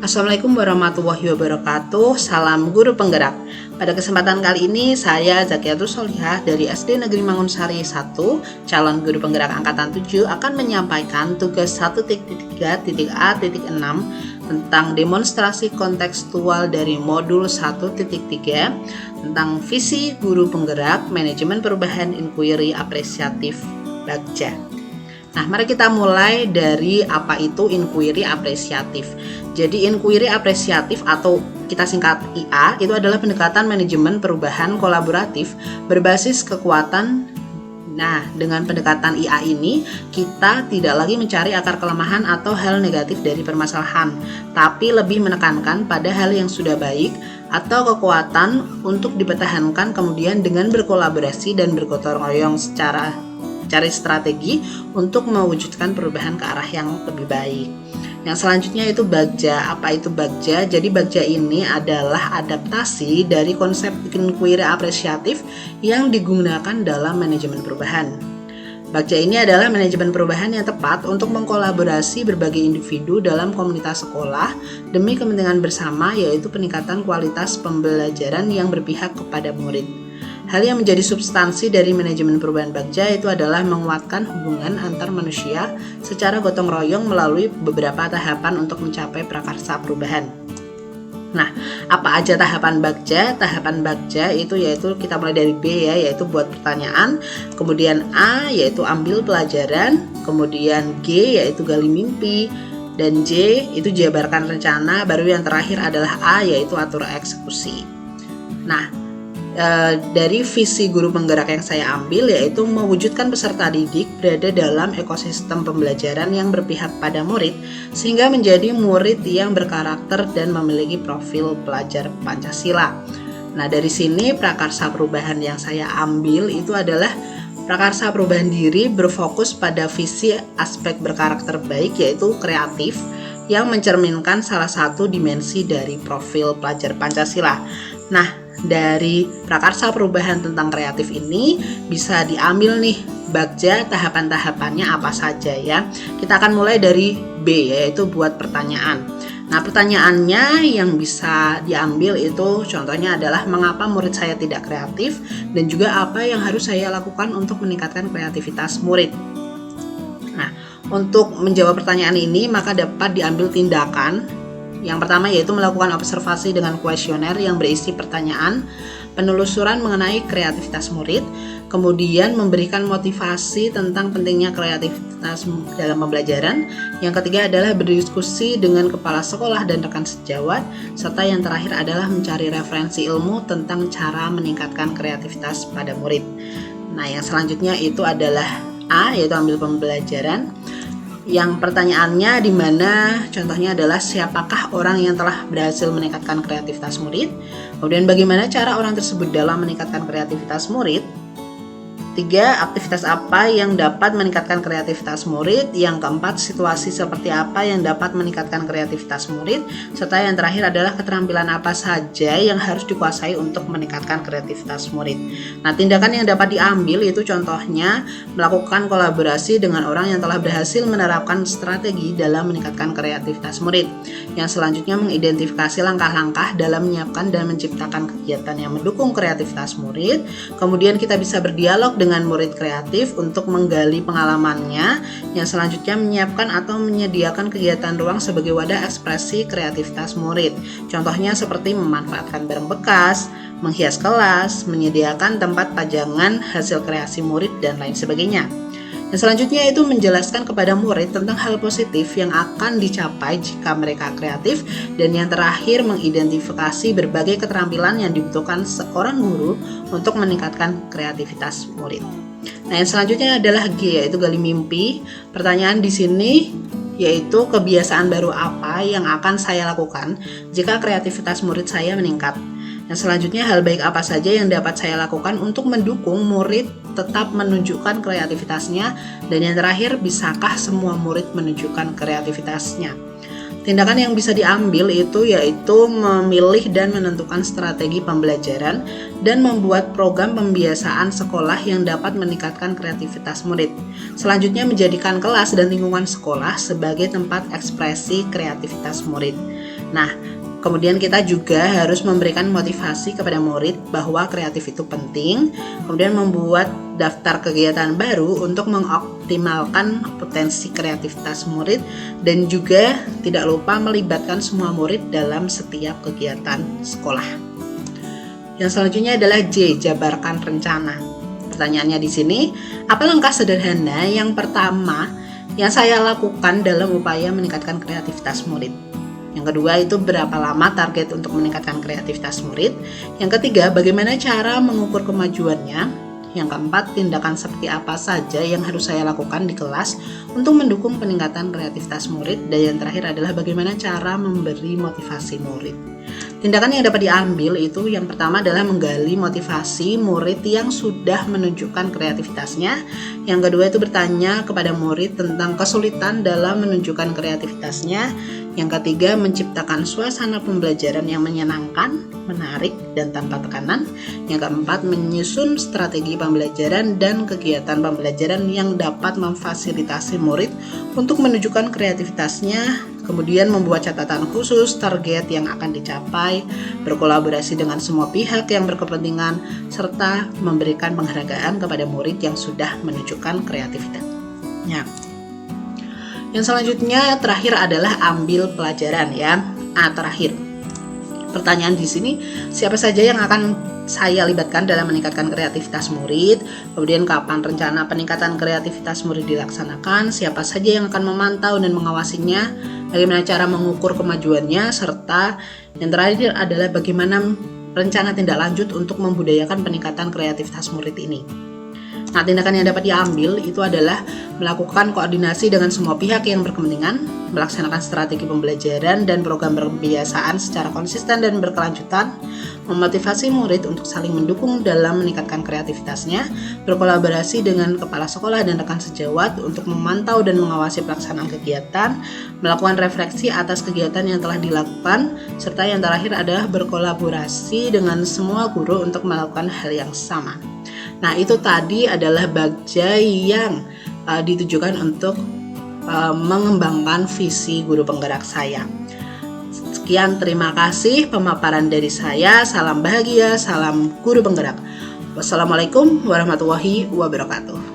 Assalamualaikum warahmatullahi wabarakatuh. Salam guru penggerak. Pada kesempatan kali ini saya Zakiatul Solihah dari SD Negeri Mangunsari 1, calon guru penggerak angkatan 7 akan menyampaikan tugas 1.3.A.6 tentang demonstrasi kontekstual dari modul 1.3 tentang visi guru penggerak manajemen perubahan inquiry apresiatif Bagja. Nah, mari kita mulai dari apa itu inquiry apresiatif. Jadi inquiry apresiatif atau kita singkat IA itu adalah pendekatan manajemen perubahan kolaboratif berbasis kekuatan. Nah, dengan pendekatan IA ini kita tidak lagi mencari akar kelemahan atau hal negatif dari permasalahan, tapi lebih menekankan pada hal yang sudah baik atau kekuatan untuk dipertahankan, kemudian dengan berkolaborasi dan bergotong royong secara cari strategi untuk mewujudkan perubahan ke arah yang lebih baik. Yang selanjutnya itu Bagja. Apa itu Bagja? Jadi Bagja ini adalah adaptasi dari konsep inquiry apresiatif yang digunakan dalam manajemen perubahan. Bagja ini adalah manajemen perubahan yang tepat untuk mengkolaborasi berbagai individu dalam komunitas sekolah demi kepentingan bersama, yaitu peningkatan kualitas pembelajaran yang berpihak kepada murid. Hal yang menjadi substansi dari manajemen perubahan Bagja itu adalah menguatkan hubungan antar manusia secara gotong royong melalui beberapa tahapan untuk mencapai prakarsa perubahan. Nah, apa aja tahapan Bagja? Tahapan Bagja itu yaitu kita mulai dari B ya, yaitu buat pertanyaan, kemudian A yaitu ambil pelajaran, kemudian G yaitu gali mimpi, dan J itu jabarkan rencana, baru yang terakhir adalah A yaitu atur eksekusi. Nah, dari visi guru penggerak yang saya ambil yaitu mewujudkan peserta didik berada dalam ekosistem pembelajaran yang berpihak pada murid sehingga menjadi murid yang berkarakter dan memiliki profil pelajar Pancasila. Nah, dari sini prakarsa perubahan yang saya ambil itu adalah prakarsa perubahan diri berfokus pada visi aspek berkarakter baik yaitu kreatif yang mencerminkan salah satu dimensi dari profil pelajar Pancasila. Nah, dari prakarsa perubahan tentang kreatif ini bisa diambil nih Bagja tahapan-tahapannya apa saja ya. Kita akan mulai dari B yaitu buat pertanyaan. Nah, pertanyaannya yang bisa diambil itu contohnya adalah mengapa murid saya tidak kreatif dan juga apa yang harus saya lakukan untuk meningkatkan kreativitas murid. Nah, untuk menjawab pertanyaan ini maka dapat diambil tindakan. Yang pertama yaitu melakukan observasi dengan kuesioner yang berisi pertanyaan, penelusuran mengenai kreativitas murid, kemudian memberikan motivasi tentang pentingnya kreativitas dalam pembelajaran. Yang ketiga adalah berdiskusi dengan kepala sekolah dan rekan sejawat, serta yang terakhir adalah mencari referensi ilmu tentang cara meningkatkan kreativitas pada murid. Nah, yang selanjutnya itu adalah A yaitu ambil pembelajaran. Yang pertanyaannya di mana contohnya adalah siapakah orang yang telah berhasil meningkatkan kreativitas murid, kemudian bagaimana cara orang tersebut dalam meningkatkan kreativitas murid. 3. Aktivitas apa yang dapat meningkatkan kreativitas murid. Yang keempat, situasi seperti apa yang dapat meningkatkan kreativitas murid. Serta yang terakhir adalah keterampilan apa saja yang harus dikuasai untuk meningkatkan kreativitas murid. Nah, tindakan yang dapat diambil itu contohnya melakukan kolaborasi dengan orang yang telah berhasil menerapkan strategi dalam meningkatkan kreativitas murid. Yang selanjutnya mengidentifikasi langkah-langkah dalam menyiapkan dan menciptakan kegiatan yang mendukung kreativitas murid. Kemudian kita bisa berdialog dengan murid kreatif untuk menggali pengalamannya. Yang selanjutnya menyiapkan atau menyediakan kegiatan ruang sebagai wadah ekspresi kreativitas murid. Contohnya seperti memanfaatkan barang bekas, menghias kelas, menyediakan tempat pajangan hasil kreasi murid, dan lain sebagainya. Yang selanjutnya itu menjelaskan kepada murid tentang hal positif yang akan dicapai jika mereka kreatif. Dan yang terakhir mengidentifikasi berbagai keterampilan yang dibutuhkan seorang guru untuk meningkatkan kreativitas murid. Nah, yang selanjutnya adalah G yaitu gali mimpi. Pertanyaan di sini yaitu kebiasaan baru apa yang akan saya lakukan jika kreativitas murid saya meningkat. Yang selanjutnya hal baik apa saja yang dapat saya lakukan untuk mendukung murid tetap menunjukkan kreativitasnya. Dan yang terakhir, bisakah semua murid menunjukkan kreativitasnya. Tindakan yang bisa diambil itu yaitu memilih dan menentukan strategi pembelajaran dan membuat program pembiasaan sekolah yang dapat meningkatkan kreativitas murid. Selanjutnya, menjadikan kelas dan lingkungan sekolah sebagai tempat ekspresi kreativitas murid. Nah, kemudian kita juga harus memberikan motivasi kepada murid bahwa kreatif itu penting, kemudian membuat daftar kegiatan baru untuk mengoptimalkan potensi kreativitas murid, dan juga tidak lupa melibatkan semua murid dalam setiap kegiatan sekolah. Yang selanjutnya adalah J, jabarkan rencana. Pertanyaannya di sini, apa langkah sederhana yang pertama yang saya lakukan dalam upaya meningkatkan kreativitas murid? Yang kedua itu berapa lama target untuk meningkatkan kreativitas murid? Yang ketiga, bagaimana cara mengukur kemajuannya? Yang keempat, tindakan seperti apa saja yang harus saya lakukan di kelas untuk mendukung peningkatan kreativitas murid? Dan yang terakhir adalah bagaimana cara memberi motivasi murid. Tindakan yang dapat diambil itu yang pertama adalah menggali motivasi murid yang sudah menunjukkan kreativitasnya. Yang kedua itu bertanya kepada murid tentang kesulitan dalam menunjukkan kreativitasnya. Yang ketiga, menciptakan suasana pembelajaran yang menyenangkan, menarik, dan tanpa tekanan. Yang keempat, menyusun strategi pembelajaran dan kegiatan pembelajaran yang dapat memfasilitasi murid untuk menunjukkan kreativitasnya. Kemudian membuat catatan khusus target yang akan dicapai, berkolaborasi dengan semua pihak yang berkepentingan, serta memberikan penghargaan kepada murid yang sudah menunjukkan kreativitasnya. Yang selanjutnya terakhir adalah ambil pelajaran ya. Terakhir. Pertanyaan di sini, siapa saja yang akan saya libatkan dalam meningkatkan kreativitas murid? Kemudian kapan rencana peningkatan kreativitas murid dilaksanakan? Siapa saja yang akan memantau dan mengawasinya? Bagaimana cara mengukur kemajuannya? Serta yang terakhir adalah bagaimana rencana tindak lanjut untuk membudayakan peningkatan kreativitas murid ini. Nah, tindakan yang dapat diambil itu adalah melakukan koordinasi dengan semua pihak yang berkepentingan, melaksanakan strategi pembelajaran dan program pembiasaan secara konsisten dan berkelanjutan, memotivasi murid untuk saling mendukung dalam meningkatkan kreativitasnya, berkolaborasi dengan kepala sekolah dan rekan sejawat untuk memantau dan mengawasi pelaksanaan kegiatan, melakukan refleksi atas kegiatan yang telah dilakukan, serta yang terakhir adalah berkolaborasi dengan semua guru untuk melakukan hal yang sama. Nah, itu tadi adalah bagian yang ditujukan untuk mengembangkan visi guru penggerak saya. Sekian, terima kasih pemaparan dari saya. Salam bahagia, salam guru penggerak. Wassalamualaikum warahmatullahi wabarakatuh.